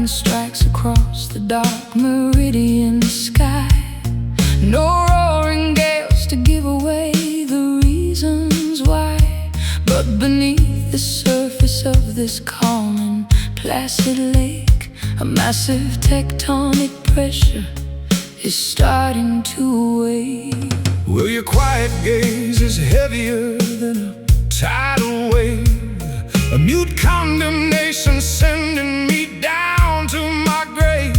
Strikes across the dark meridian sky. No roaring gales to give away the reasons why. But beneath the surface of this calm and placid lake, a massive tectonic pressure is starting to wave. Well, your quiet gaze is heavier than a tidal wave, a mute condemnation sending me down to my grave.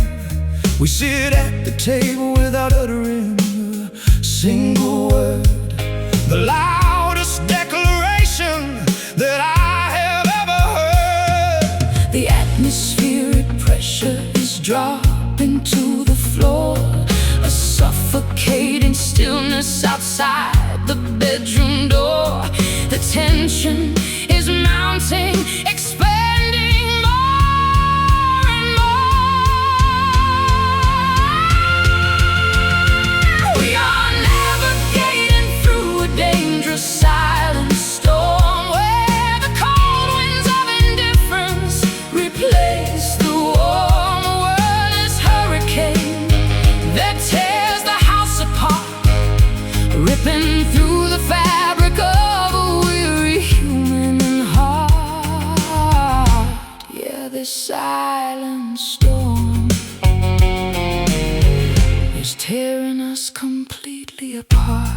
We sit at the table without uttering a single word, the loudest declaration that I have ever heard. The atmospheric pressure is dropping to the floor, a suffocating stillness outside the bedroom door. The tension is mounting, expanding more and more. We are navigating through a dangerous silent storm, where the cold winds of indifference replace the warm wordless hurricane that tears the house apart, ripping through the fabric of a weary human heart. Yeah, this silent storm is tearing us completely apart.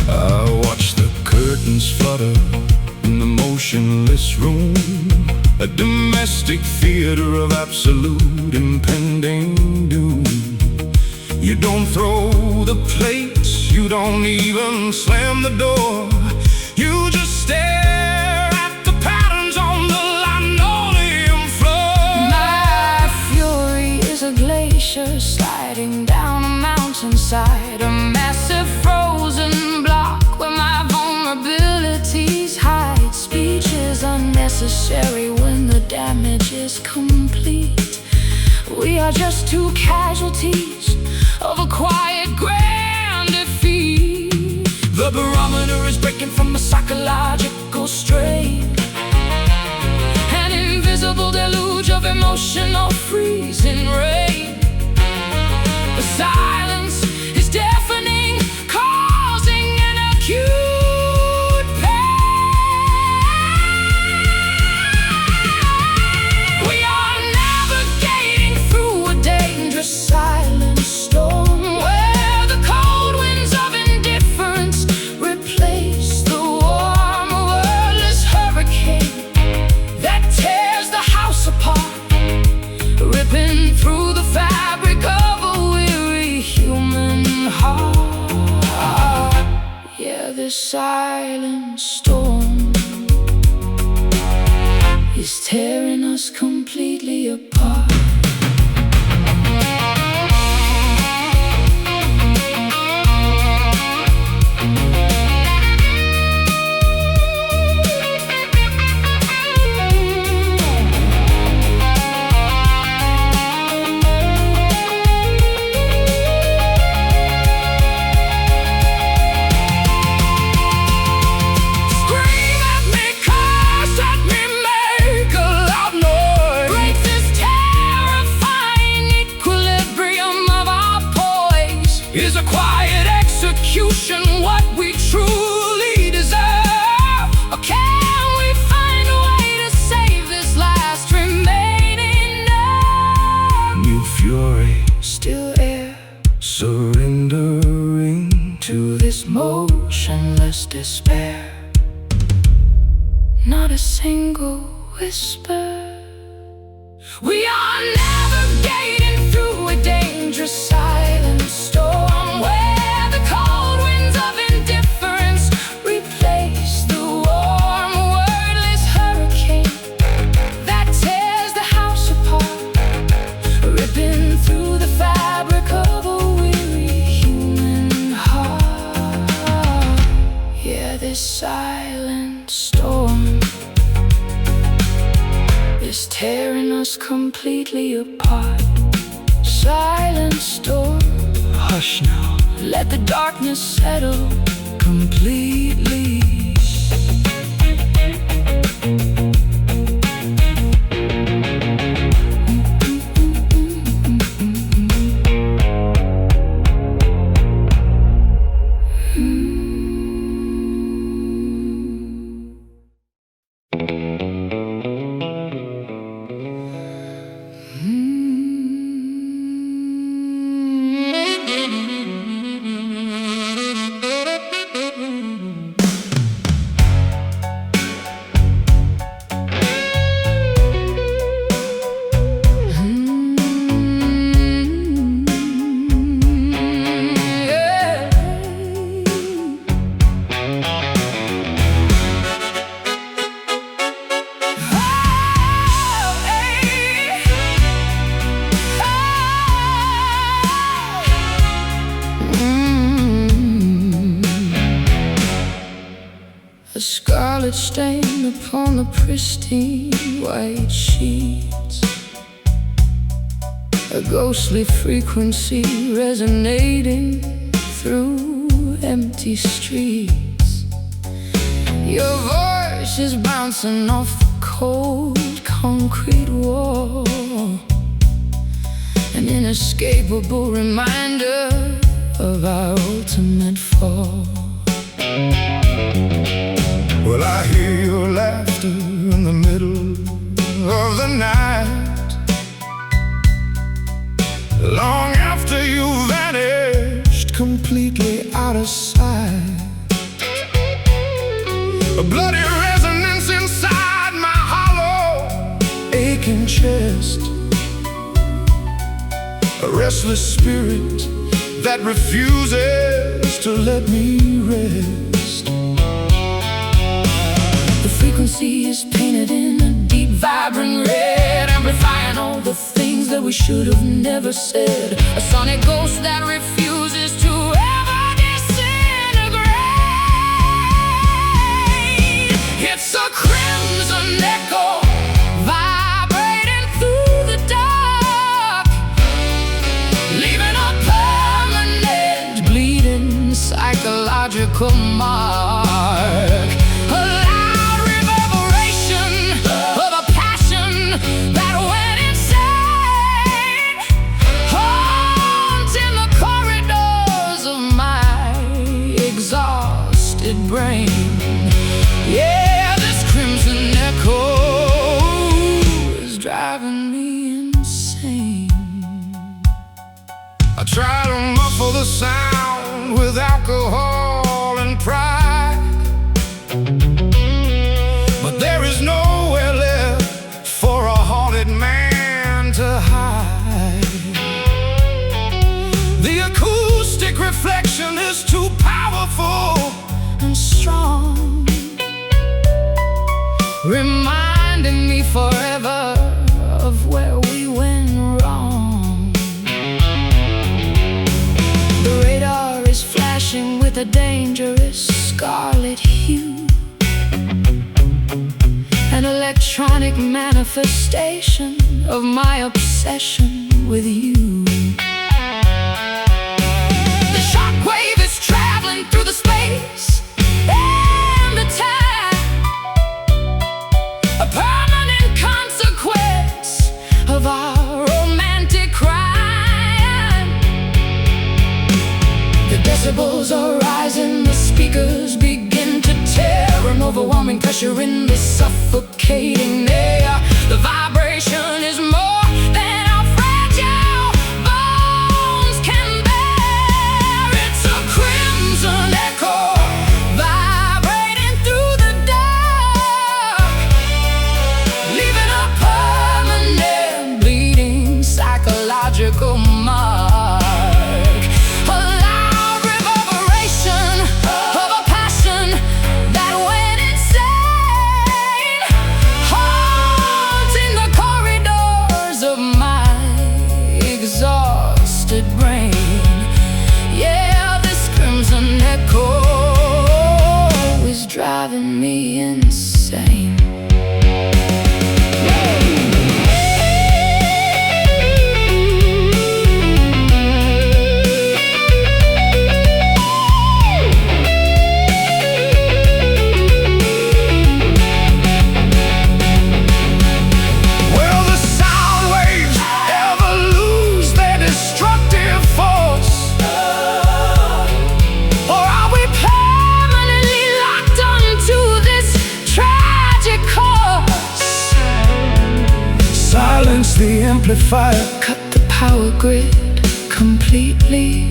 I watch the curtains flutter in the motionless room, a domestic theater of absolute impending doom. You don't throw the plates, you don't even slam the door. You just stare at the patterns on the linoleum floor. My fury is a glacier sliding down a mountainside, a massive frozen block where my vulnerabilities hide. Speech is unnecessary when the damage is complete. We are just two casualties of a quiet grand defeat. The barometer is breaking from a psychological strain, an invisible deluge of emotional freezing rain. The silence is deafening, causing an acute pain. We are navigating through a dangerous silent storm, where the cold winds of indifference replace the warm wordless hurricane that tears the house apart, ripping through the fabric of a weary human heart. Yeah, this silent storm is tearing us completely apart. Is a quiet execution what we truly deserve? Or can we find a way to save this last remaining nerve? New fury, Still air, surrendering to this motionless despair. Not a single whisper. We are navigating through a dangerous silent storm, where drifts completely apart. Silent storm, Hush now. let the darkness settle completely. A scarlet stain upon the pristine white sheets, a ghostly frequency resonating through empty streets. Your voice is bouncing off the cold concrete wall, an inescapable reminder of our ultimate fall. Well, I hear your laughter in the middle of the night, long after you vanished completely out of sight. A bloody resonance inside my hollow, aching chest, a restless spirit that refuses to let me rest. The frequency is painted in a deep, vibrant red, amplifying all the things that we should have never said. A sonic ghost that refuses to ever disintegrate. It's a crimson echo vibrating through the dark, leaving a permanent, bleeding, psychological mark. Brain. Yeah, this crimson echo is driving me insane. I try to muffle the sound with alcohol and pride, but there is nowhere left for a haunted man to hide. The acoustic reflection is too powerful and strong, reminding me forever of where we went wrong. The radar is flashing with a dangerous scarlet hue, an electronic manifestation of my obsession with you. The shockwave is traveling through the space and the time, a permanent consequence of our romantic crime. The decibels are rising, the speakers begin to tear, an overwhelming pressure in the suffocating air. The vibration is more than our fragile bones can bear. It's a crimson echo mark, a loud reverberation of a passion that went insane, haunting the corridors of my exhausted brain. Yeah, this crimson echo is driving me insane. amplifier cut the power grid completely.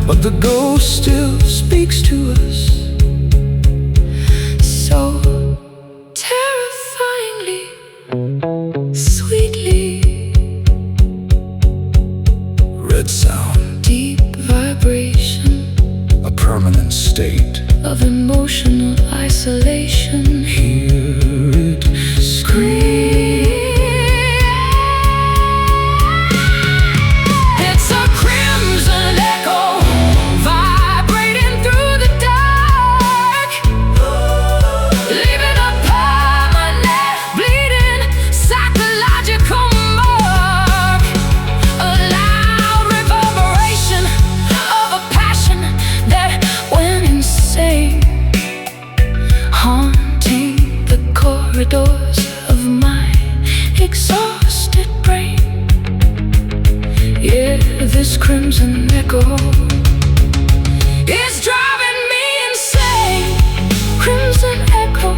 but the ghost still speaks to us. So terrifyingly, sweetly. Red sound, Deep vibration a permanent state of emotional isolation. Hear it scream. It's a crimson echo vibrating through the dark, leaving a permanent bleeding psychological mark. A loud reverberation of a passion that went insane, haunting the corridors of my exhausted brain. Yeah, this crimson echo is driving me insane. Crimson echo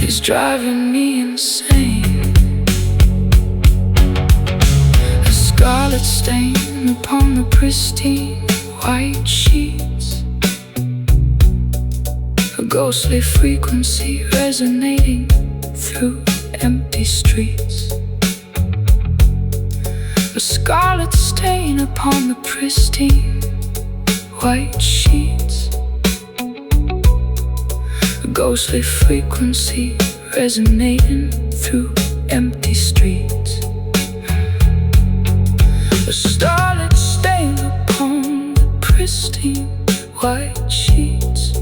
is driving me insane. A scarlet stain upon the pristine white sheets, a ghostly frequency resonating through empty streets. A scarlet stain upon the pristine white sheets, a ghostly frequency resonating through empty streets. A starlit stain upon the pristine white sheets,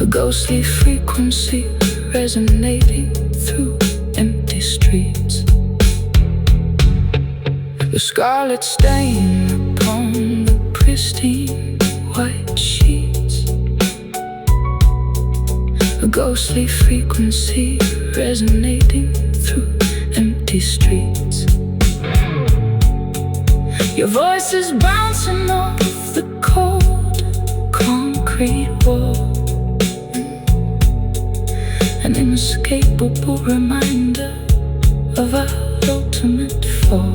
a ghostly frequency resonating through empty streets. The scarlet stain upon the pristine white sheets, a ghostly frequency resonating through empty streets. Your voice is bouncing off the cold concrete wall, an inescapable reminder of our ultimate fall.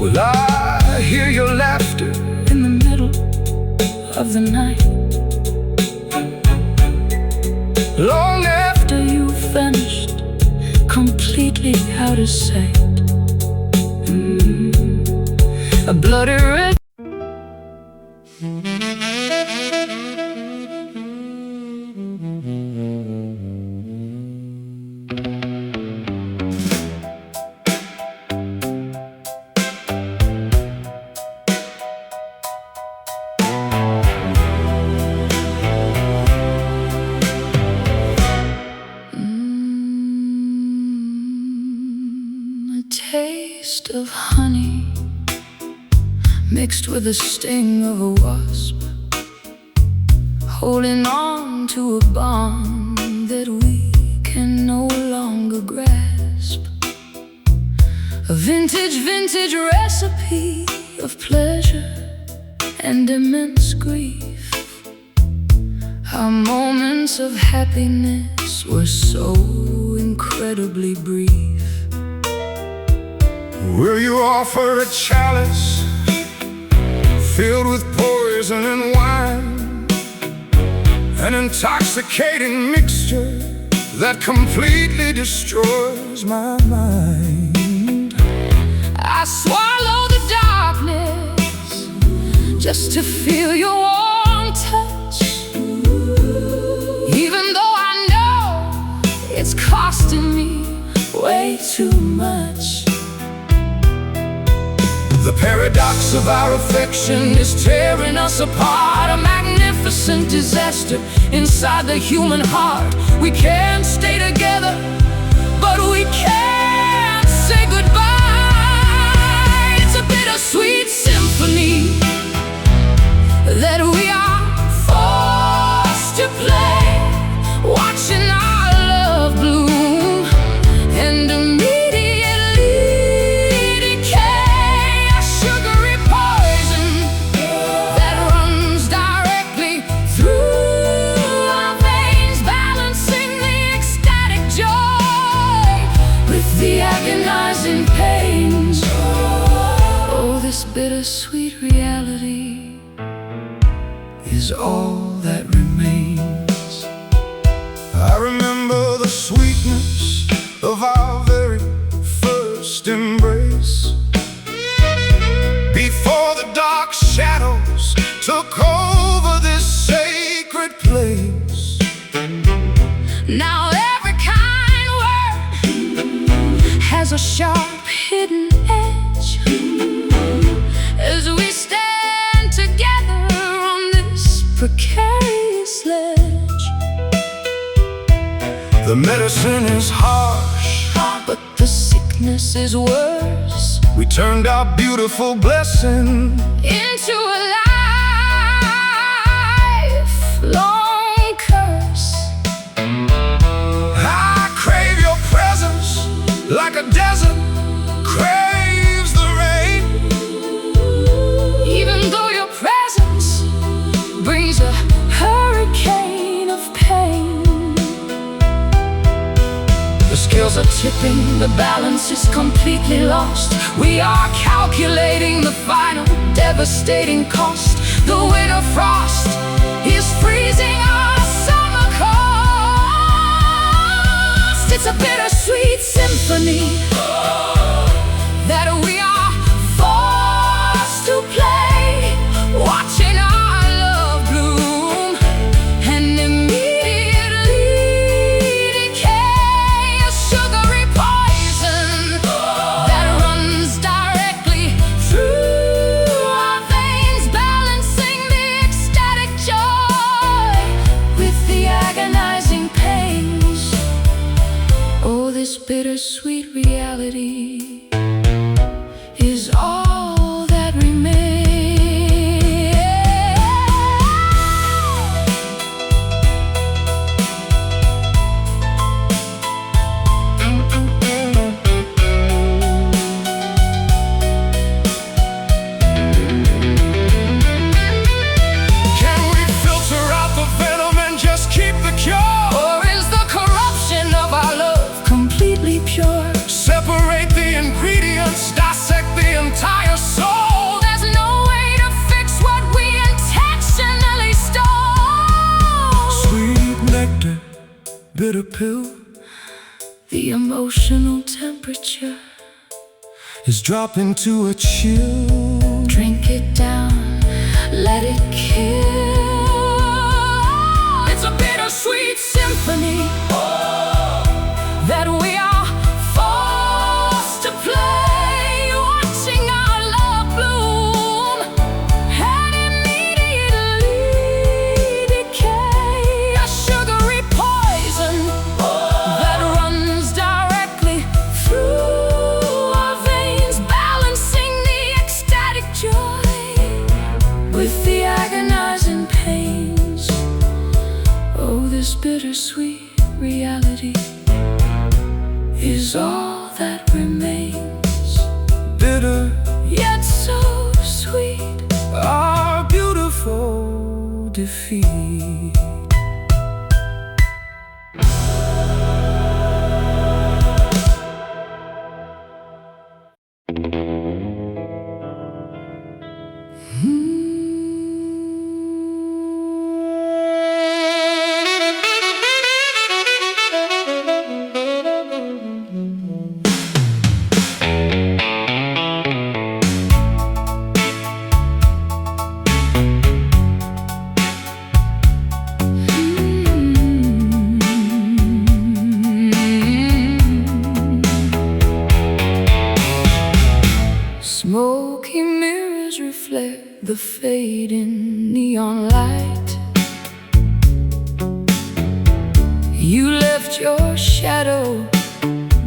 Well, I hear your laughter In the middle of the night, long after after you've vanished, completely out of sight. A bloody red a taste of honey mixed with the sting of a wasp, holding on to a bond that we can no longer grasp. A vintage recipe of pleasure and immense grief. Our moments of happiness were so incredibly brief. will you offer a chalice filled with poison and wine, an intoxicating mixture that completely destroys my mind? I swallow the darkness just to feel your warm touch, even though I know it's costing me way too much. The paradox of our Affection is tearing us apart, a magnificent disaster inside the human heart. We can't stay together, but we can't say goodbye. It's a bittersweet symphony that we are forced to play, watching our love bloom and immediately decay. A sugary poison that runs directly through bittersweet reality is all that remains. I remember the sweetness of our very first embrace, before the dark shadows took over this sacred place. Now every kind word has a sharp hidden edge, as we stand together on this precarious ledge. The medicine is harsh, but the sickness is worse. we turned our beautiful blessing into a lifelong curse. I crave your presence like a desert craves the rain. Even though your presence brings a hurricane of pain. The scales are tipping, the balance is completely lost. We are calculating the final devastating cost. The winter frost is freezing our summer coast. It's a bittersweet symphony that we are forced to play, watching our love bloom and immediately decay. A sugary poison that runs directly through our veins, balancing the ecstatic joy with the agonizing pains. Oh, this bittersweet reality is all that remains. Can we filter out the venom and just keep the cure? Or is the corruption of our love completely pure? Separate the ingredients, dissect the entire soul. There's no way to fix what we intentionally stole. Sweet nectar, bitter pill The emotional temperature, is dropping to a chill. drink it down, let it kill. It's a bittersweet symphony that we are forced to play, watching our love bloom and immediately decay. A sugary poison that runs directly through our veins, balancing the ecstatic joy with the agonizing pains. Oh, this bittersweet reality is all that remains. Bitter, Yet so sweet. our beautiful defeat. Smoky mirrors reflect the fading neon light. You left your shadow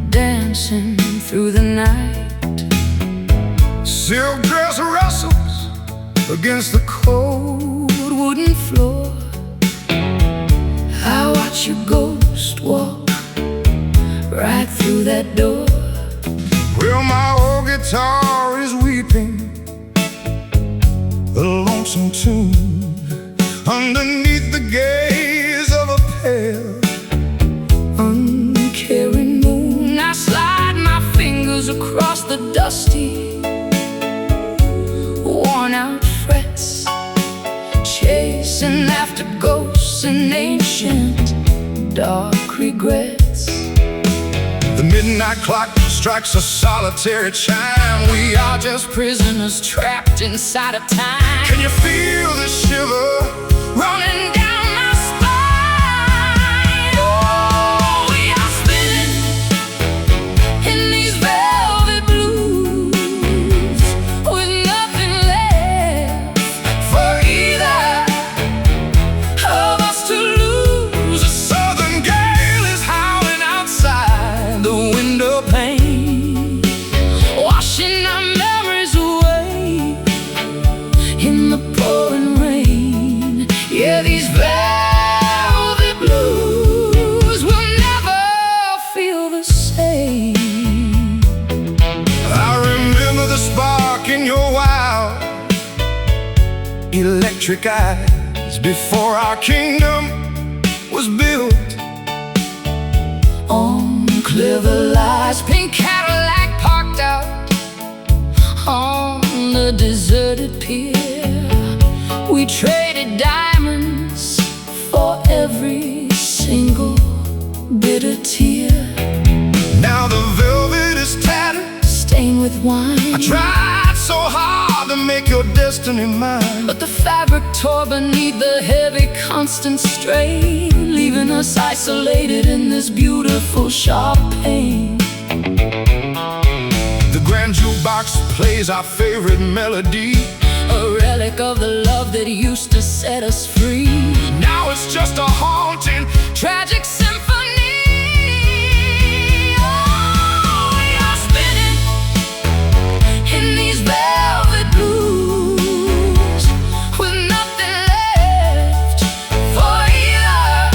dancing through the night. Silk dress rustles against the cold Wooden floor, I watch your ghost walk right through that door. Well, my old guitar is weeping a lonesome tune underneath the gaze of a pale, uncaring moon. I slide my fingers across the dusty dark regrets. The midnight clock strikes a solitary chime. We are just Prisoners trapped inside of time. Can you feel the shiver Running down my spine. Oh, we are spinning in these velvet blues, with nothing left for either of us to lose. The southern gale is howling outside The window pane, washing our memories away in the pouring rain. Yeah, these velvet blues will never feel the same. I remember the spark in your wild electric eyes before our kingdom was built. On clever lies, pink Cadillac parked out on the deserted pier. We traded diamonds for every single bitter tear. Now the velvet is tattered. Stained with wine, I tried so hard to make your destiny mine, but the fabric tore beneath the heavy constant strain, leaving us isolated in this beautiful sharp pain. the grand jukebox plays our favorite melody. A relic of the love that used to set us free. Now it's just a haunting Tragic symphony. Oh, we are spinning in these velvet blues, with nothing left for either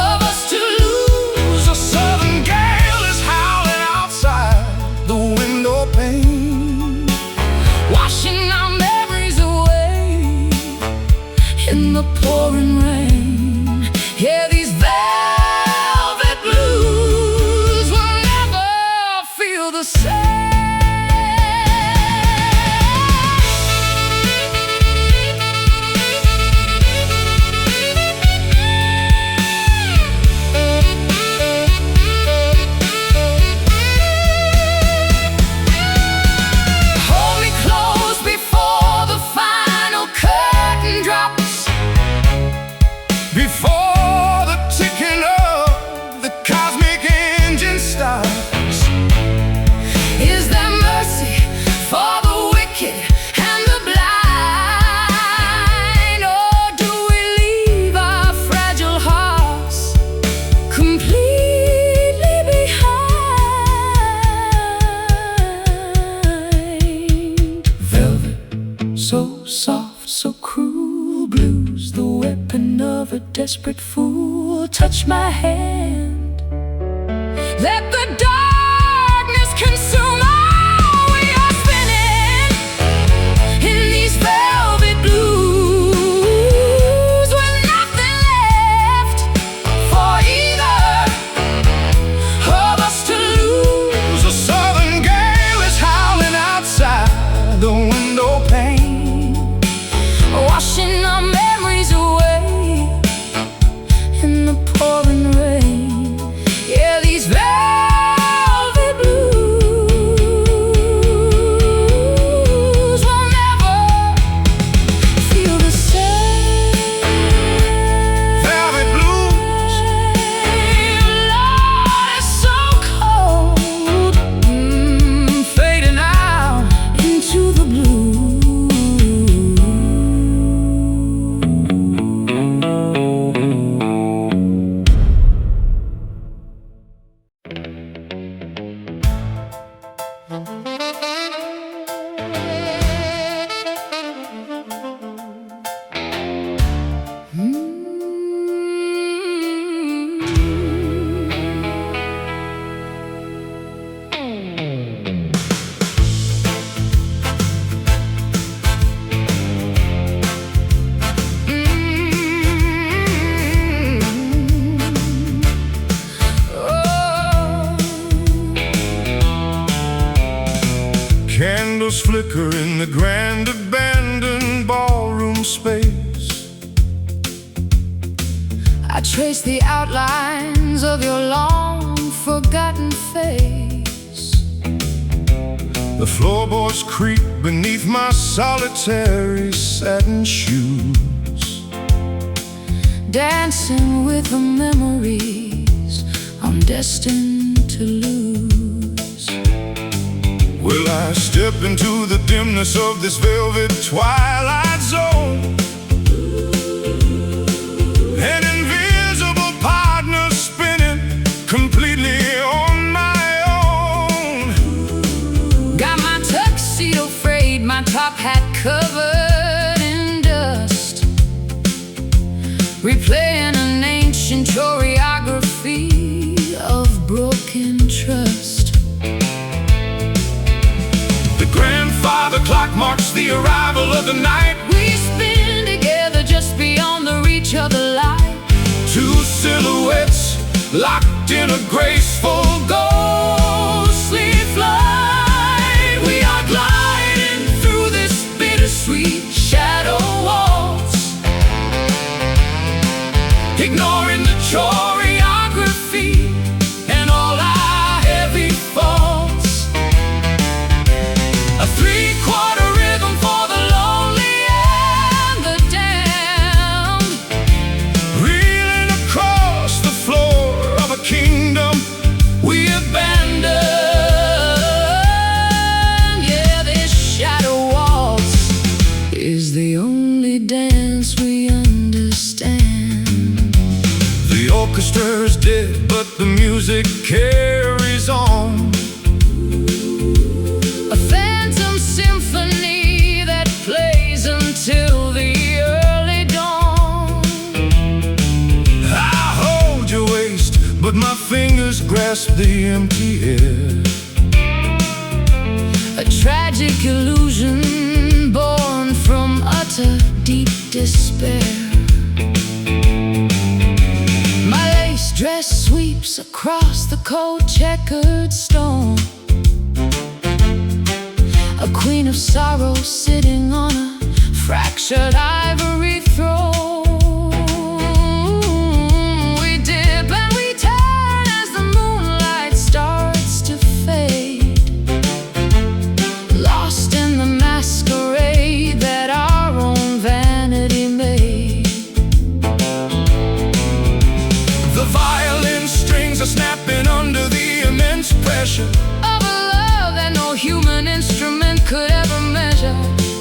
of us to lose. The southern gale is howling outside the window pane, Washing our memories away in the pouring rain. Yeah, these velvet blues will never feel the same. Hold me close before the final curtain drops. before the ticking of the cosmic engine starts. Is there mercy for the wicked and the blind? Or do we leave our fragile hearts completely behind? Velvet, so soft, so cruel, blues, the weapon of a desperate fool. Touch my hand, let the darkness consume. Oh, we are spinning in these velvet blues, with nothing left for either of us to lose. The southern gale is howling outside the window pane, Washing our memories away in the pouring rain. Yeah, these velvet blues will never feel the same. velvet blues. Lord, it's so cold, fading out into the blue. Candles flicker in the grand abandoned ballroom space. I trace the outlines of your long-forgotten face. The floorboards creak beneath my solitary satin shoes, dancing with the memories I'm destined to lose. Will I step into the dimness of this velvet twilight zone? An invisible partner spinning completely on my own. Got my tuxedo frayed, my top hat covered in dust, replaying an ancient choreography of broken trust. The grandfather clock marks the arrival of the night. We spin together just beyond the reach of the light. Two silhouettes locked in a graceful ghostly flight. We are gliding through this bittersweet shadow waltz, ignoring the choreography and all our heavy faults. A three-quarter rhythm for the lonely and the damned, reeling across the floor of a kingdom we abandoned. Yeah, this shadow waltz is the only dance we understand. The orchestra is dead, but the music carries on. A phantom symphony that plays until the early dawn. I hold your waist, but my fingers grasp the empty air. A tragic illusion born from utter deep despair. My lace dress sweeps across the cold checkered stone, a queen of sorrow sitting on a fractured ivory throne. We dip and we turn as the moonlight starts to fade, lost in the masquerade that our own vanity made. The violin strings are snapping under the immense pressure Of a love that no human instrument could ever measure.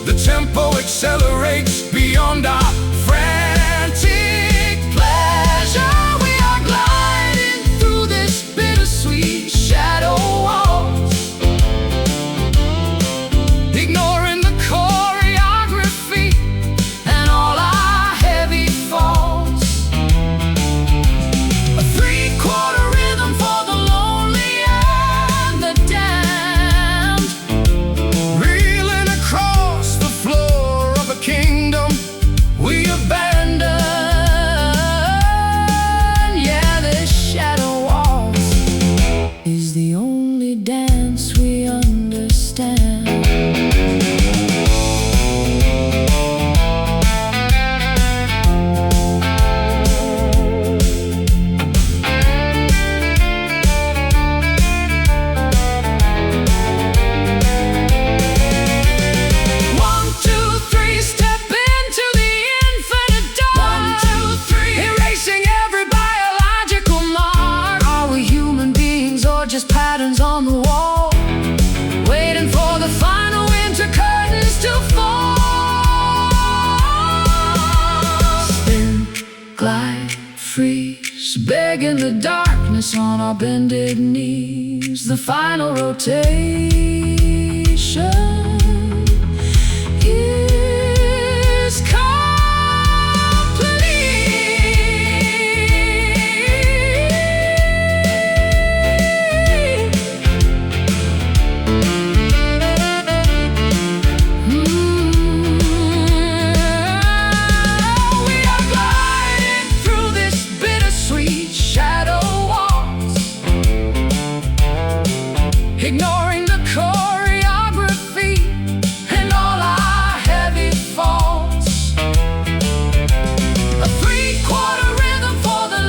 The tempo accelerates beyond our frantic pleasure. We are gliding through this bittersweet shadow waltz, ignoring the choreography and all our heavy faults. A three-quarter rhythm for the lonely and the damned, reeling across the floor of a kingdom we abandoned. Yeah, this shadow waltz is the only dance we understand. One, two, three, step into the infinite dark. 1, 2, 3, erasing every biological mark. Are we human beings or just patterns on the wall, waiting for the final winter curtains to fall? Spin, glide, freeze, begging the darkness on our bended knees. The final rotation is complete. We are gliding through this bittersweet shadow waltz, ignoring the choreography and all our heavy faults. A three-quarter rhythm for the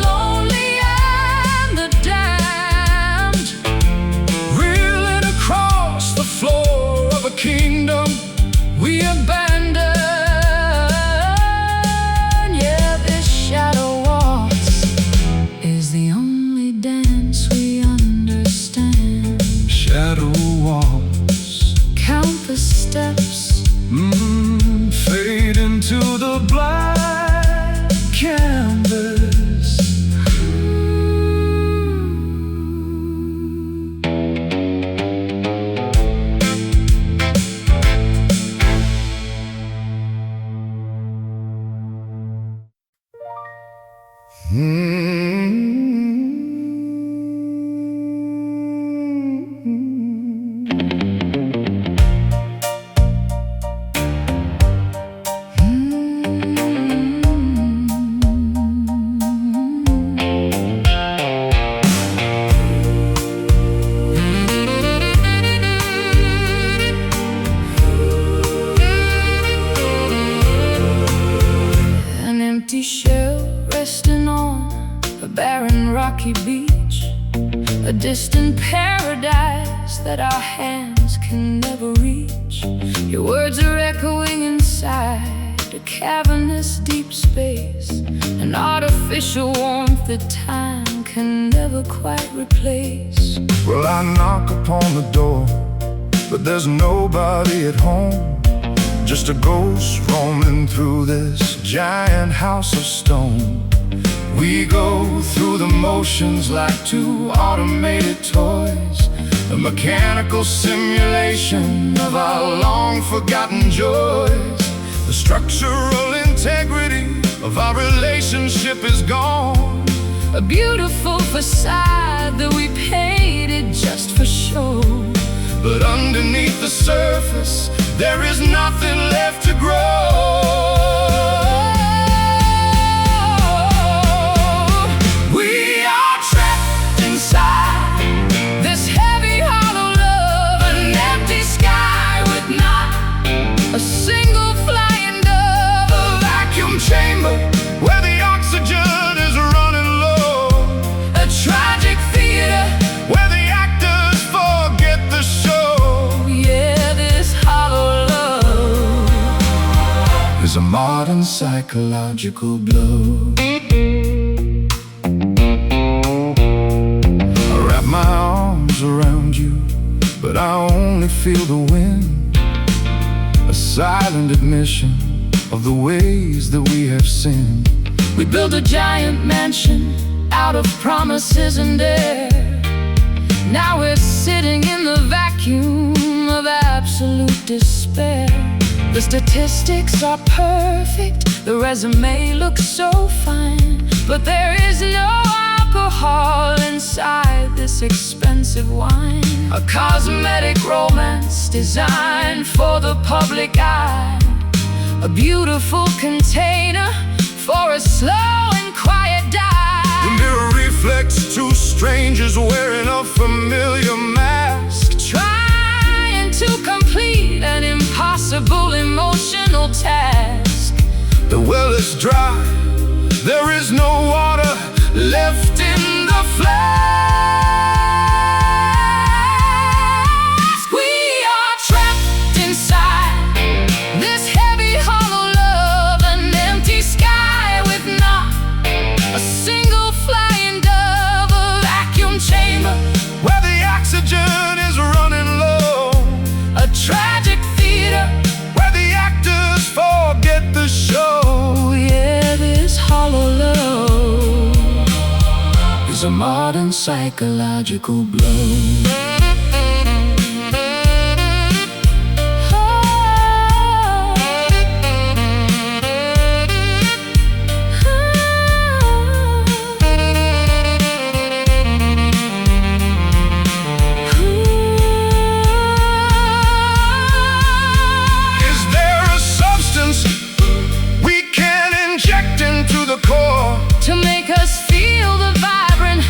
a distant paradise that our hands can never reach. Your words are echoing inside a cavernous deep space, an artificial warmth that time can never quite replace. Well, I knock upon the door, but there's nobody at home. Just a ghost roaming through this giant house of stone. We go through the motions like two automated toys, a mechanical simulation of our long-forgotten joys. The structural integrity of our relationship is gone, a beautiful facade that we painted just for show. But underneath the surface, there is nothing left to grow. We are trapped inside this heavy, hollow love, an empty sky with not a single flying dove, a vacuum chamber where the oxygen is running low, a tragic theater where the actors forget the show. Yeah, this hollow love is a modern psychological blow. I wrap my arms around you, but I only feel the wind, a silent admission of the ways that we have sinned. We built a giant mansion out of promises and air. Now we're sitting in the vacuum of absolute despair. The statistics are perfect, the resume looks so fine, but there is no alcohol inside this expensive wine. A cosmetic romance designed for the public eye, a beautiful container for a slow and quiet die. The mirror reflects two strangers wearing a familiar mask, trying to complete an impossible emotional task. The well is dry, there is no water left in the flask. We are trapped inside this heavy, hollow love, an empty sky with not a single flying dove, a vacuum chamber where the oxygen is running low, a tragic theater where the actors forget the show. Yeah, this hollow love is a modern psychological blow. To make us feel the vibrant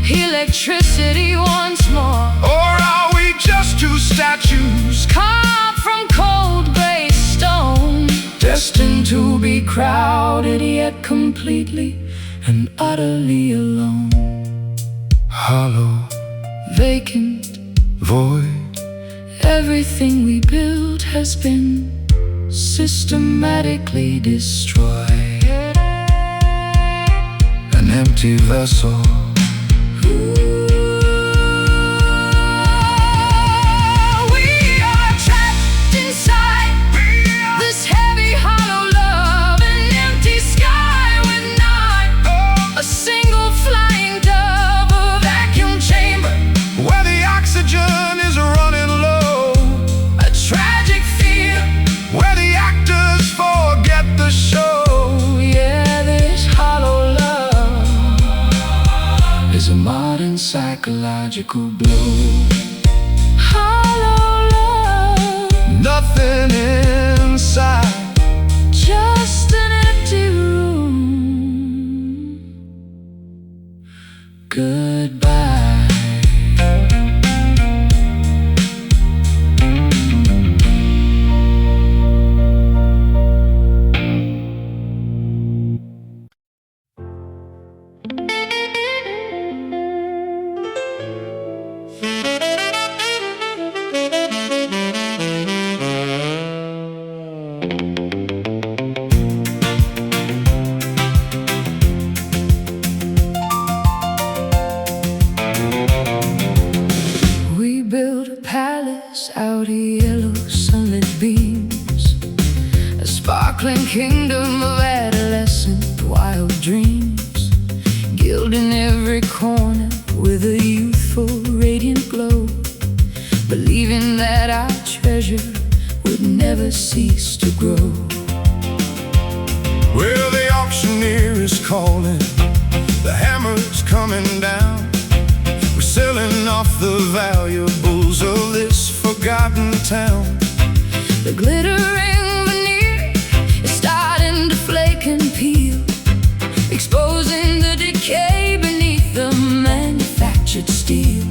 electricity once more? Or are we just two statues carved from cold gray stone, destined to be crowded yet completely and utterly alone? Hollow, vacant, void, everything we built has been systematically destroyed. An empty vessel. We are trapped inside this heavy, hollow love, an empty sky with not a single flying dove, a vacuum chamber where the oxygen is running low, a tragic fear where the actors forget the show. Yeah, this hollow love is a modern psychological blow. Hollow love, nothing inside, just an empty room. Goodbye. out yellow sunlit beams, a sparkling kingdom of adolescent wild dreams, gilding every corner with a youthful radiant glow, believing that our treasure would never cease to grow. Well, the auctioneer is calling, the hammer's coming down. We're selling off the valuables of this forgotten town. The glittering veneer is starting to flake and peel, exposing the decay beneath the manufactured steel.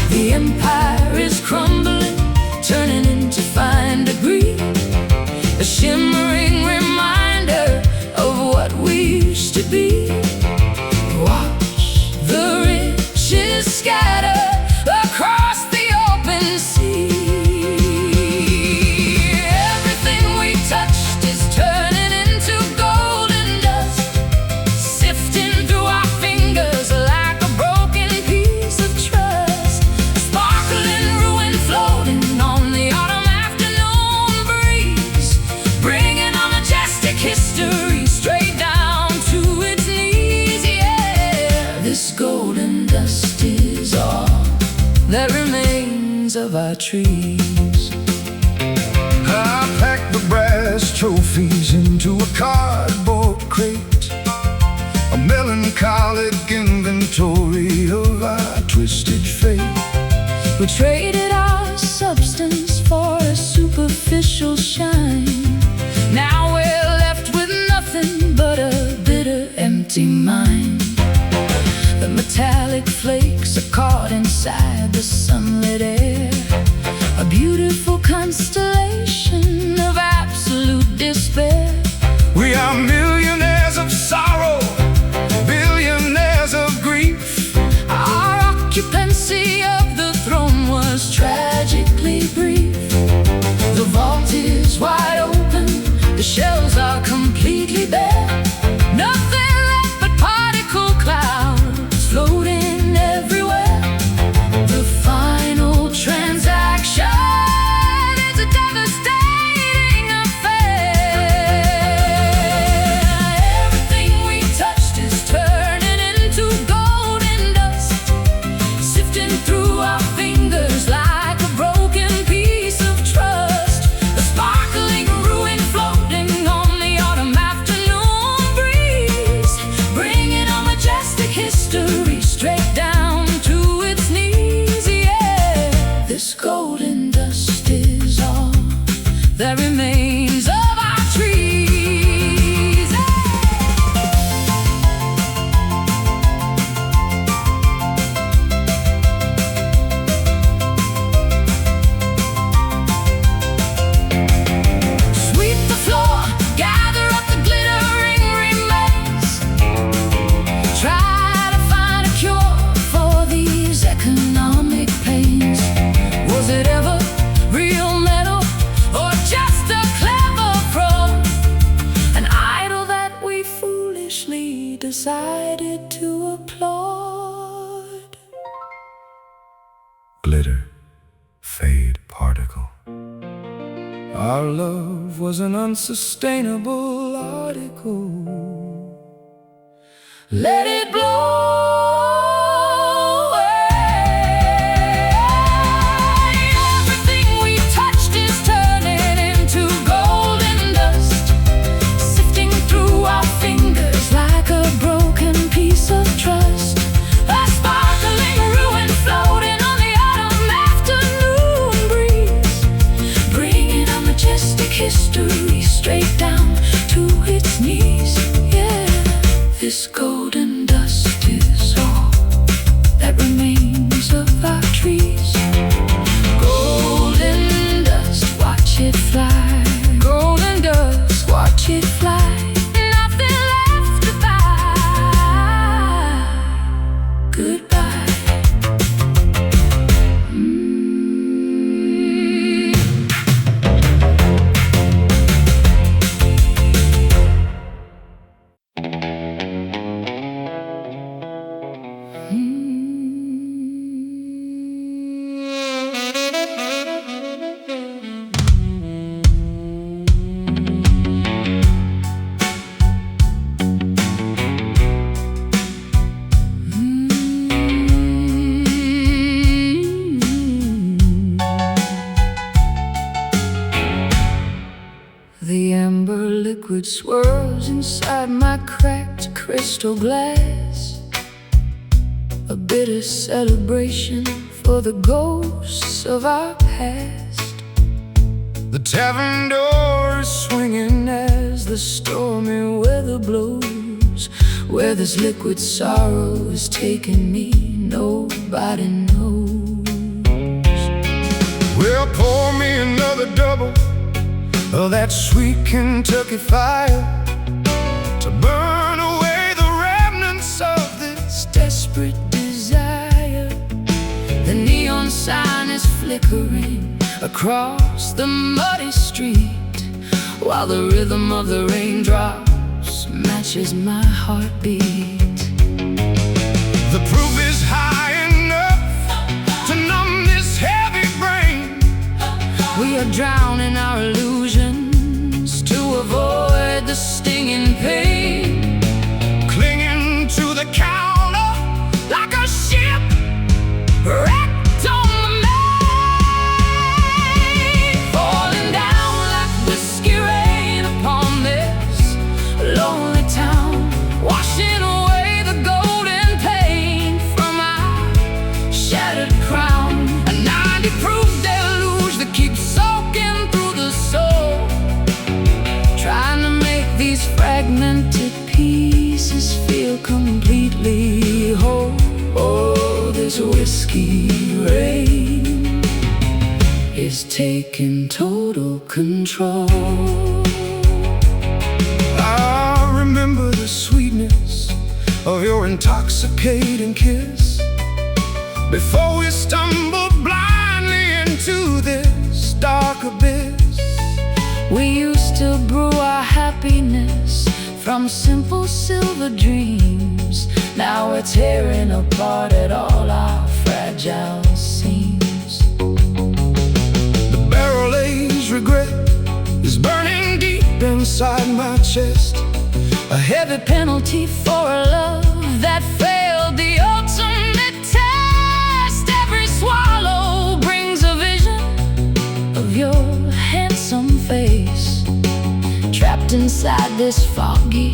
The empire is crumbling, turning into fine debris, a shimmering reminder of what we used to be. Watch the riches scatter across the open sea. Everything we touched is turning into golden dust, sifting through our fingers like a broken piece of trust. Sparkling ruin floating on the autumn afternoon breeze, bringing our majestic history straight down to its knees. Yeah, this golden dust is all that remains of our trees. I packed the brass trophies into a cardboard crate, a melancholic inventory of our twisted fate. We traded our substance for a superficial shine. Now we're left with nothing but a bitter, empty mind. The metallic flakes are caught inside the sunlit air, a beautiful constellation of absolute despair. We are millionaires of sorrow, billionaires of grief. Our occupancy of the throne was tragically brief. The vault is wide open, the shelves are completely bare. Nothing left but particle clouds floating everywhere. The final transaction is a devastating affair. Everything we touched is turning into golden dust, sifting through our fingers like a broken piece of trust. A sparkling ruin floating on the autumn afternoon breeze, bringing our majestic history straight down to its knees. Yeah, this golden dust is all that remains of our trees. Sweep the floor, gather up the glittering remains, try to find a cure for these economic pains. Was it ever real metal or just a clever fraud? An idol that we foolishly decided to applaud. Glitter, fade, particle. Our love was an unsustainable article. Let it blow away. Everything we touched is turning into golden dust, sifting through our fingers like a broken piece of trust. A sparkling ruin floating on the autumn afternoon breeze, bringing our majestic history straight down to its knees. Yeah, this golden liquid swirls inside my cracked crystal glass, a bitter celebration for the ghosts of our past. The tavern door is swinging as the stormy weather blows. Where this liquid sorrow is taking me, nobody knows. Well, pour me another double of that sweet Kentucky fire to burn away the remnants of this desperate desire. The neon sign is flickering across the muddy street, while the rhythm of the raindrops matches my heartbeat. The proof is high enough to numb this heavy brain. We are drowning our illusions to avoid the stinging pain, clinging to the counter like a ship wrecked on the main, falling down like whiskey rain upon this lonely town, washing away the golden paint from our shattered crown. A 90 proof deluge that keeps soaking through the soul, trying to make these fragmented pieces feel completely whole. Oh, this whiskey rain is taking total control. I remember the sweetness of your intoxicating kiss before we stumbled blindly into this dark abyss. We used to brew our happiness from simple silver dreams. Now we're tearing apart at all our fragile seams. The barrel-aged regret is burning deep inside my chest, a heavy penalty for a love that failed the ultimate test. Every swallow brings a vision of your handsome face, trapped inside this foggy,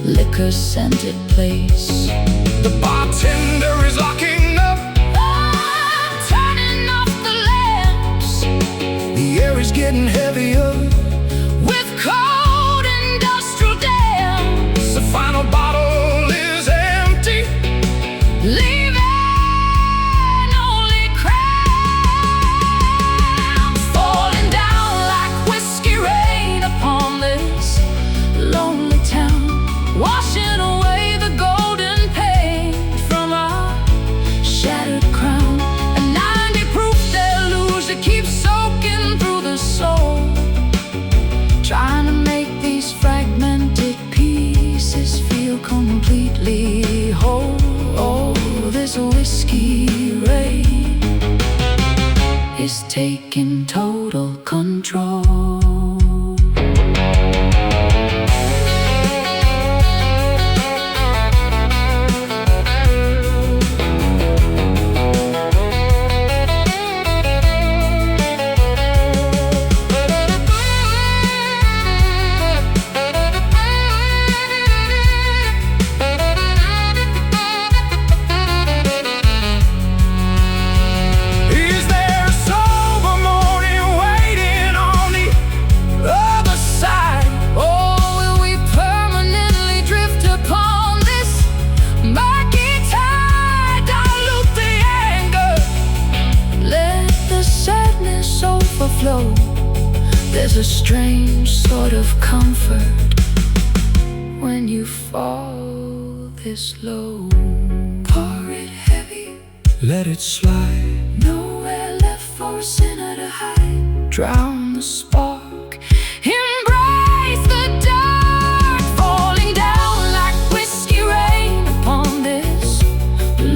liquor-scented place. The bartender is locking up, turning off the lamps. the air is getting heavier with cold industrial dams. The final bottle is empty, leaving only cramps, falling down like whiskey rain upon this lonely town, washing away the golden paint from our shattered crown. A 90 proof deluge that keeps soaking through the soul, trying to make these fragmented pieces feel completely whole. Oh, this whiskey rain is taking total control. Is there a sober morning waiting on the other side? Or will we permanently drift upon this murky tide? Dilute the anger, let the sadness overflow. There's a strange sort of comfort when you fall this low. Pour it heavy, Let it slide. nowhere left for a sinner to hide. Drown the spark, embrace the dark, falling down like whiskey rain upon this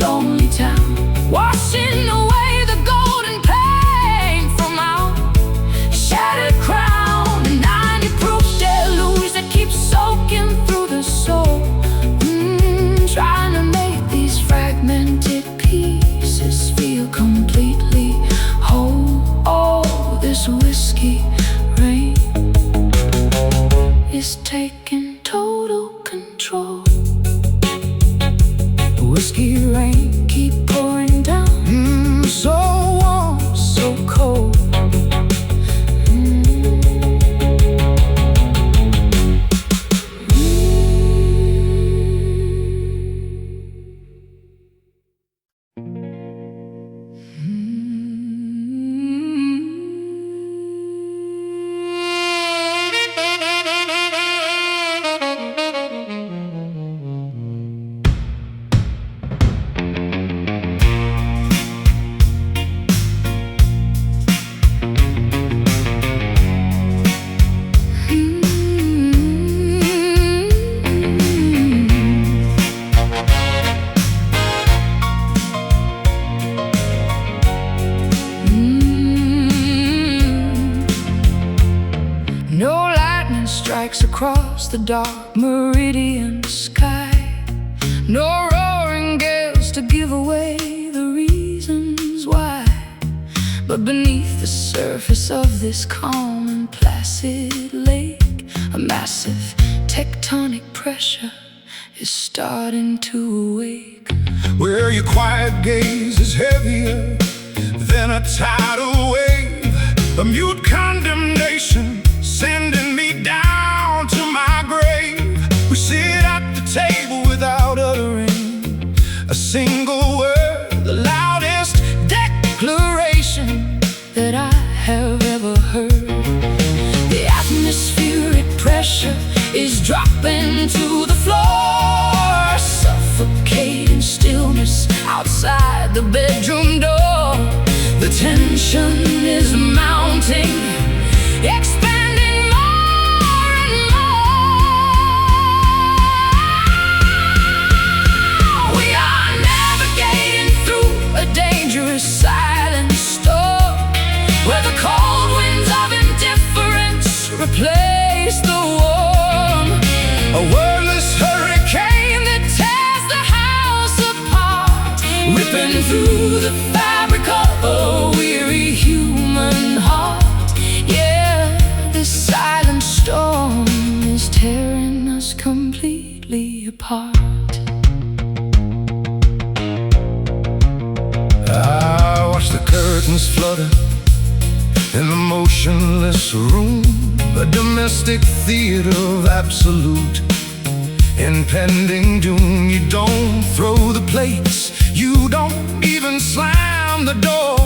lonely town, washing away the golden paint from our shattered crown. A 90 proof deluge that keeps soaking through the soul, trying to make these fragmented pieces feel completely whole. Oh, this whiskey strikes across the dark meridian sky. No roaring gales to give away the reasons why. But beneath the surface of this calm and placid lake, a massive tectonic pressure is starting to awake. Where your quiet gaze is heavier than a tidal wave, a mute condemnation sending me down to my grave. We sit at the table without uttering a single word, the loudest declaration that I have ever heard. The atmospheric pressure is dropping to the floor, suffocating stillness outside the bedroom door. The tension is mounting, expanding more and more. We are navigating through a dangerous silent storm, where the cold winds of indifference replace the warm. a wordless hurricane that tears the house apart, ripping through the fabric of a weary human heart. Yeah, this silent storm is tearing us completely apart. I watch the curtains flutter in the motionless room, a domestic theater of absolute impending doom. You don't throw the plates, you don't even slam the door.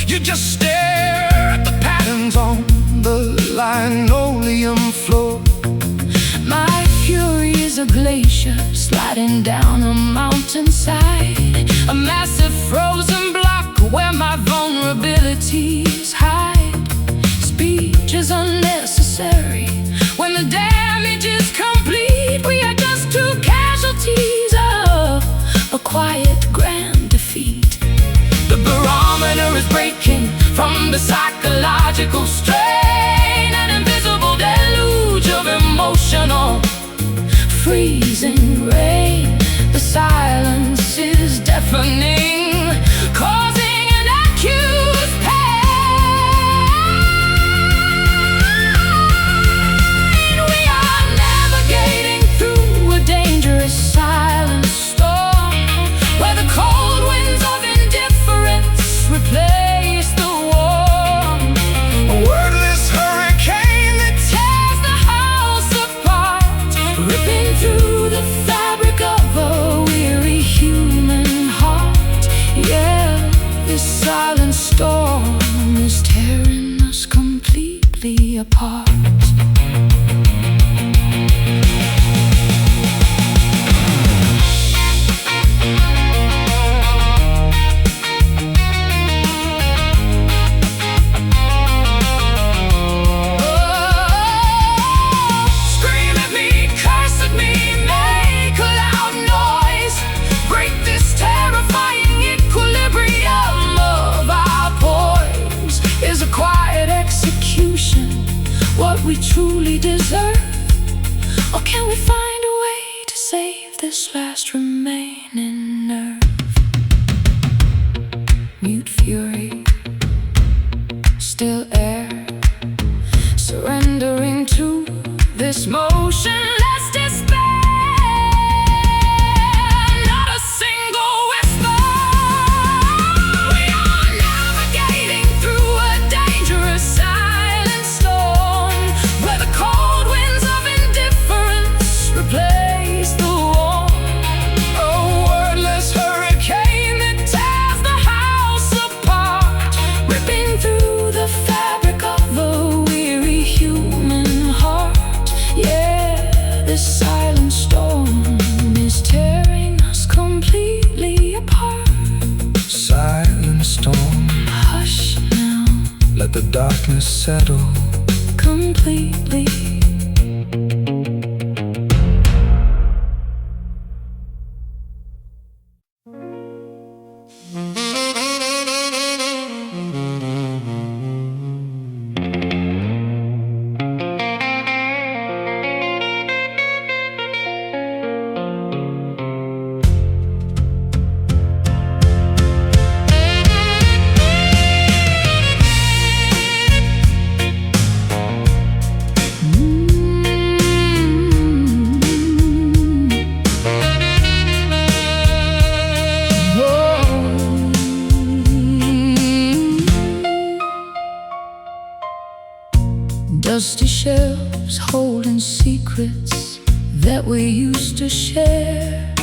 You just stare at the patterns on the linoleum floor. My fury is a glacier sliding down a mountainside, a massive frozen block where my vulnerabilities hide. Speech is unnecessary when the damage is complete. We are just two casualties of a quiet grand defeat. The barometer is breaking from the psychological strain, an invisible deluge of emotional freezing rain. The silence is deafening, causing an acute pain. We are navigating through a dangerous silent storm, where the cold winds of indifference replace the warm. A wordless hurricane that Tears the house apart, ripping through the fabric of a weary human heart. Yeah, this silent storm is tearing us completely apart. Scream at me, curse at me, make a loud noise. Break this terrifying equilibrium of our poise. Is a quiet execution what we truly deserve? Or can we find a way to save this last remaining nerve? Mute fury, still air, surrendering to this motionless despair. Not a single whisper. We are navigating through a dangerous silent storm, where the cold winds of indifference replace the warm. a wordless hurricane that Tears the house apart, ripping through the fabric of a weary human heart. Yeah, this silent storm is tearing us completely apart. silent storm, Hush now, let the darkness settle. completely. Dusty shelves holding secrets that we used to share.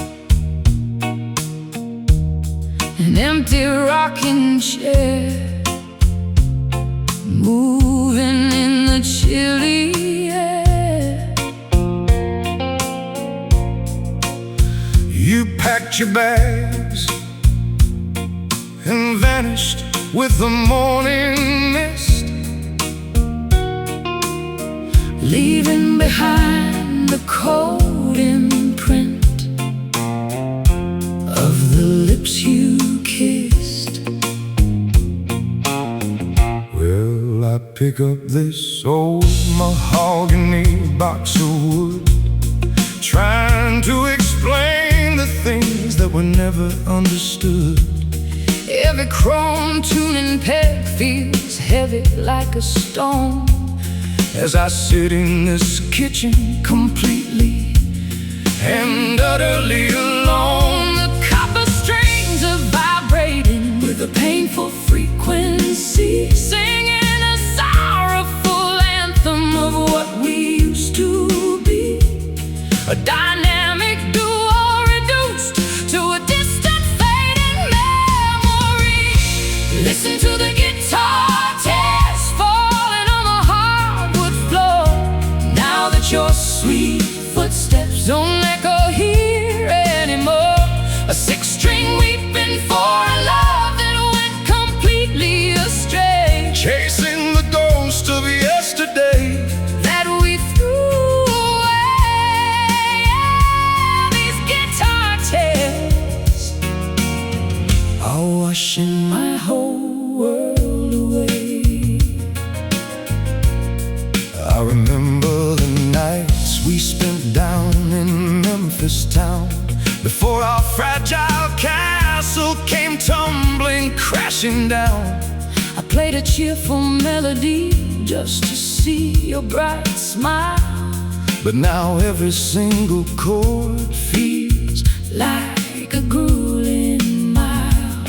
An empty rocking chair, moving in the chilly air. You packed your bags and vanished with the morning mist, leaving behind the cold imprint of the lips you kissed. Well, I pick up this old mahogany box of wood, trying to explain the things that were never understood. Every chrome tuning peg feels heavy like a stone as I sit in this kitchen completely and utterly alone. The copper strings are vibrating with a painful frequency, singing a sorrowful anthem of what we used to be. A dynamic duo reduced to a distant fading memory. Listen to the guitar tears falling on the hardwood floor. Now that your sweet footsteps don't echo here anymore. A six-string weeping for a love that went completely astray, chasing the ghost of yesterday that we threw away. These guitar tears are washing my whole world away. I remember the nights we spent down in Memphis town, before our fragile castle came tumbling, crashing down. I played a cheerful melody just to see your bright smile, but now every single chord feels like a grueling mile.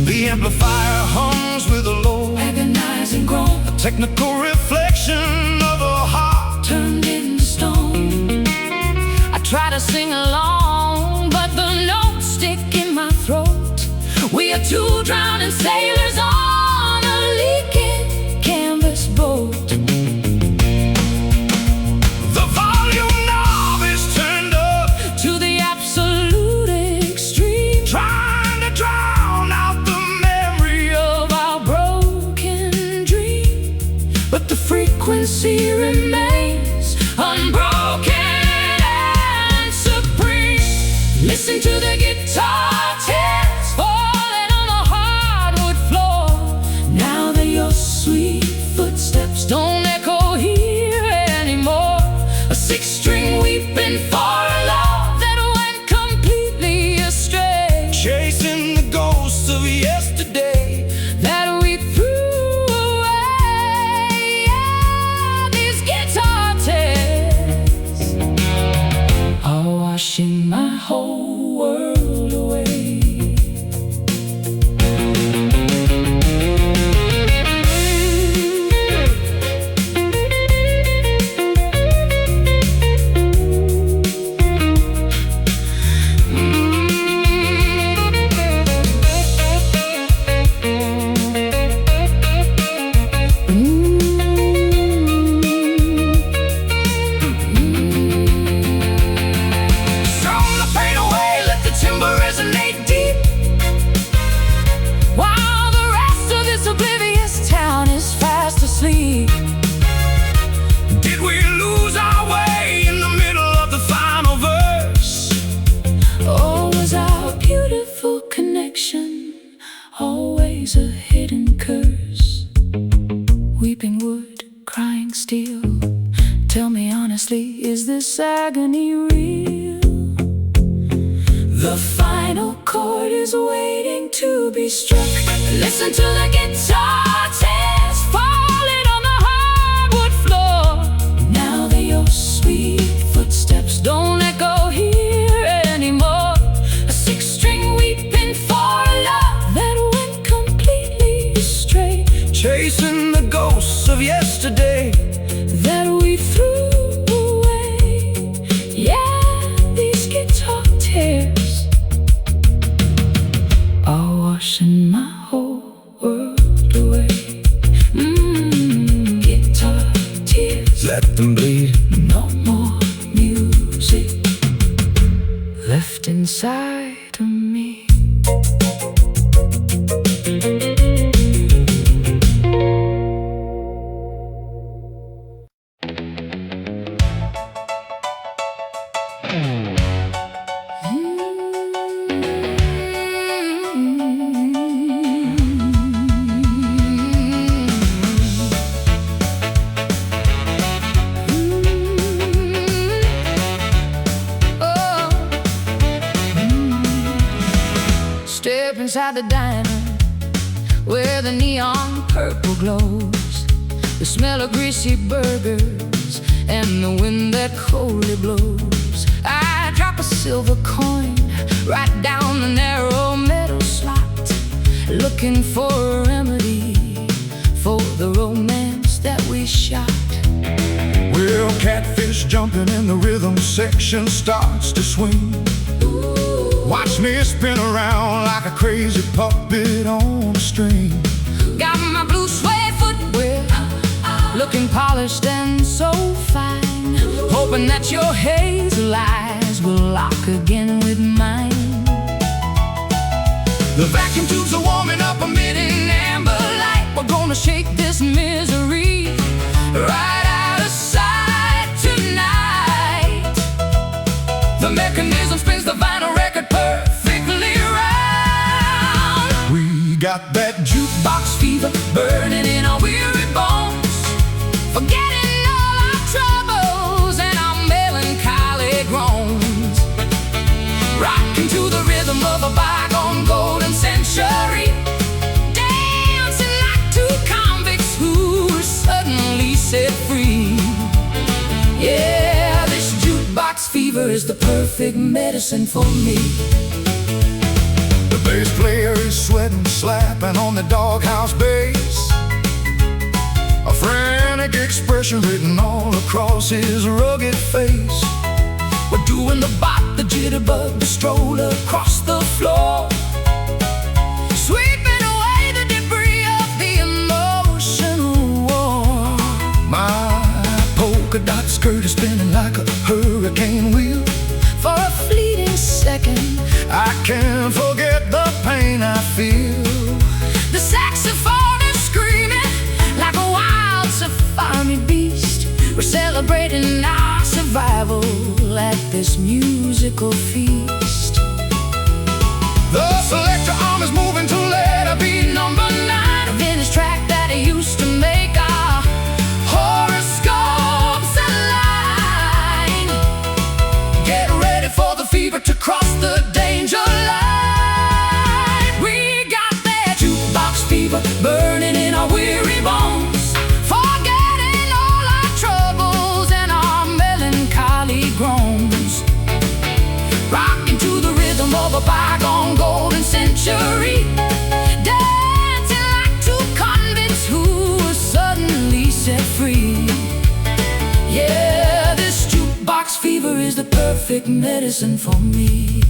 the amplifier hums with a low, Agonizing groan, a technical reflection of a heart turned into stone. I try to sing along, but the notes stick in my throat. We are two drowning sailors on a leaking canvas boat. The volume knob is turned up To the absolute extreme, trying to drown out the memory of our broken dream, but the frequency remains unbroken and supreme. Listen to the guitar tears falling on the hardwood floor. Now that your sweet footsteps don't echo here anymore. A six-string weeping for a love that went completely astray, chasing the ghosts of yesterday that we threw away. These guitar tears are washing my whole world away. Throw the pain away, let the timber resonate deep, While the rest of this oblivious town is fast asleep. did we lose our way in the middle of the final verse? Oh, was our beautiful connection always a hidden curse? Weeping wood, crying steel, tell me honestly, is this agony real? The final chord is waiting to be struck. Listen to the guitar tears falling on the hardwood floor. Now that your sweet footsteps don't echo here anymore. A six-string weeping for a love that went completely astray, Chasing the ghosts of yesterday that let them bleed. No more music left inside of me. Step inside the diner where the neon purple glows, the smell of greasy burgers and the wind that coldly blows. I drop a silver coin right down the narrow metal slot, looking for a remedy for the romance that we shot. Well, catfish jumping in the rhythm section starts to swing. Watch me spin around like a crazy puppet on a string. Got my blue suede footwear, looking polished and so fine, hoping that your hazel eyes will lock again with mine. The vacuum tubes are warming up amid an amber light. We're gonna shake this misery right out of sight tonight. The mechanism spins the vinyl record perfectly round. We got that Jukebox fever burning in our weary bones, forgetting all our troubles and our melancholy groans, rocking to the rhythm of a bygone golden century, dancing like two convicts who were suddenly set free. Yeah, this jukebox fever is the perfect medicine for me. The bass player is sweating, slapping on the doghouse bass, a frantic expression written all across his rugged face. We're doing the bop, the jitterbug, the stroll across the floor, sweeping away the debris of the emotional war. My polka dot skirt is spinning like a hurricane wheel. For a fleeting second, I can't forget the pain I feel. the saxophone is screaming like a wild safari beast. We're celebrating our survival at this musical feast. The selector arm is moving to let her be number 9. A vintage track that he used to make our horoscopes align. Get ready for the fever to cross the danger line. We got that jukebox fever burning in our weary bones, forgetting all our troubles and our melancholy groans, rocking to the rhythm of a bygone golden century, dancing like two convicts who were suddenly set free. Yeah, this jukebox fever is the perfect medicine for me.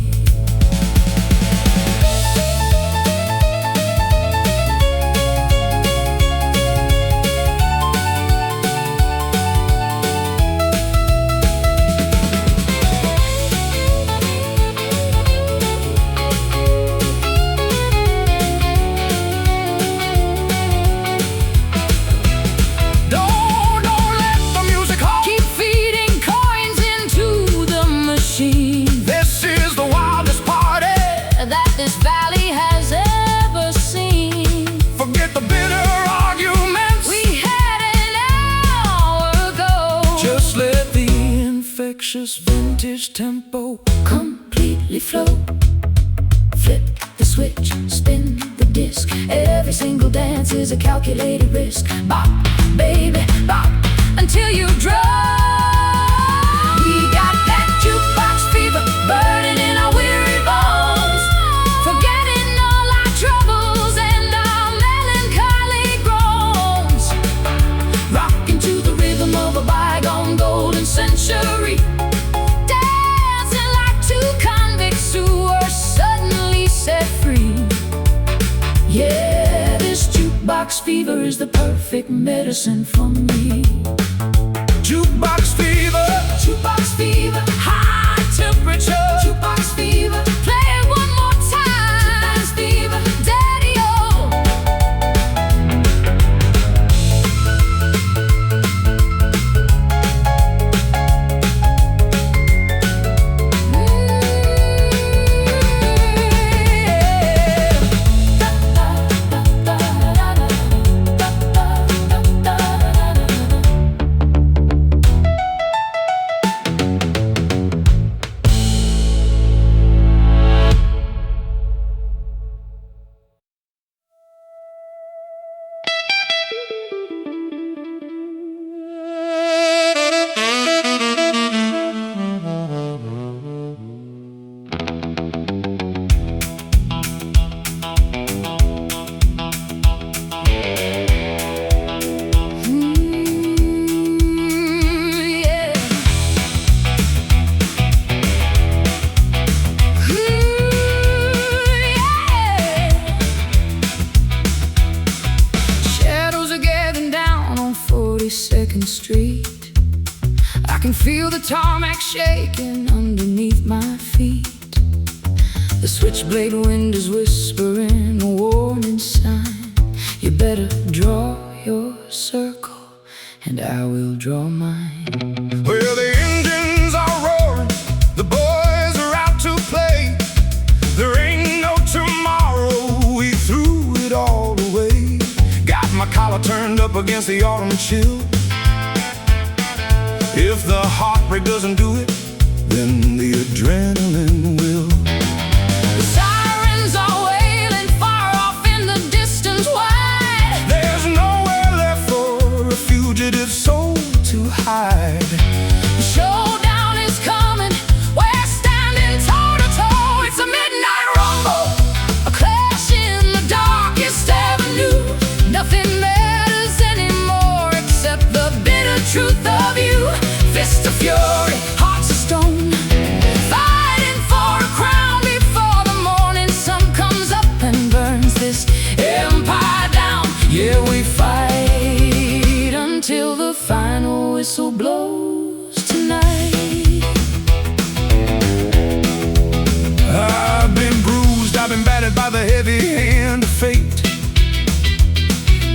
Vintage tempo completely flow. Flip the switch, spin the disc. Every single dance is a calculated risk. Bop, baby, bop, until you drop. We got that jukebox fever burning in our weary bones, forgetting all our troubles and our melancholy groans, rocking to the rhythm of a bygone golden century, dancing like two convicts who were suddenly set free. Yeah, this jukebox fever is the perfect medicine for me. Jukebox street. I can feel the tarmac shaking underneath my feet. The switchblade wind is whispering a warning sign. You better draw your circle, and I will draw mine. Well, the engines are roaring, the boys are out to play. There ain't no tomorrow, we threw it all away. Got my collar turned up against the autumn chill. If the heartbreak doesn't do it, then the adrenaline will. The sirens are wailing far off in the distance wide. There's nowhere left for a fugitive soul to hide. The showdown is coming, we're standing toe to toe. It's a midnight rumble, a clash in the darkest avenue. Nothing matters anymore except the bitter truth of you. Fist of fury, hearts of stone, fighting for a crown before the morning sun comes up and burns this empire down. Yeah, we fight until the final whistle blows tonight. I've been bruised, I've been battered by the heavy hand of fate.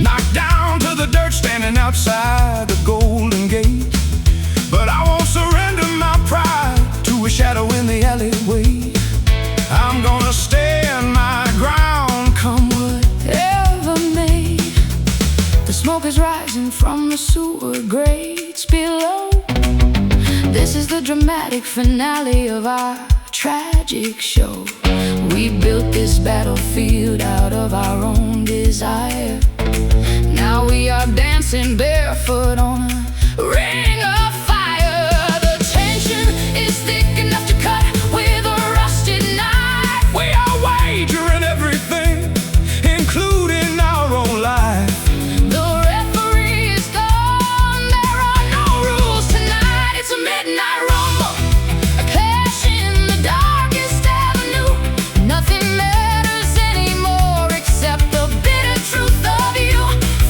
Knocked down to the dirt, standing outside the Golden Gate. But I won't surrender my pride to a shadow in the alleyway. I'm gonna stand my ground, come Whatever may, the smoke is rising from the sewer grates below. This is the dramatic finale of our tragic show. We built this battlefield out of our own desire. Now we are dancing barefoot on a ring of fire. The tension is thick enough to cut with a rusted knife. We are wagering everything, including our own life. The referee is gone, there are no rules tonight. It's a midnight rumble, a clash in the darkest avenue. Nothing matters anymore except the bitter truth of you.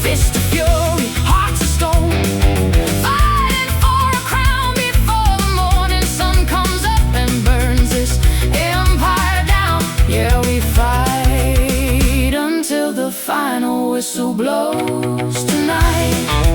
Fist of fury, hearts of stone, fighting for a crown before the morning sun comes up and burns this empire down. Yeah, we fight until the final whistle blows tonight.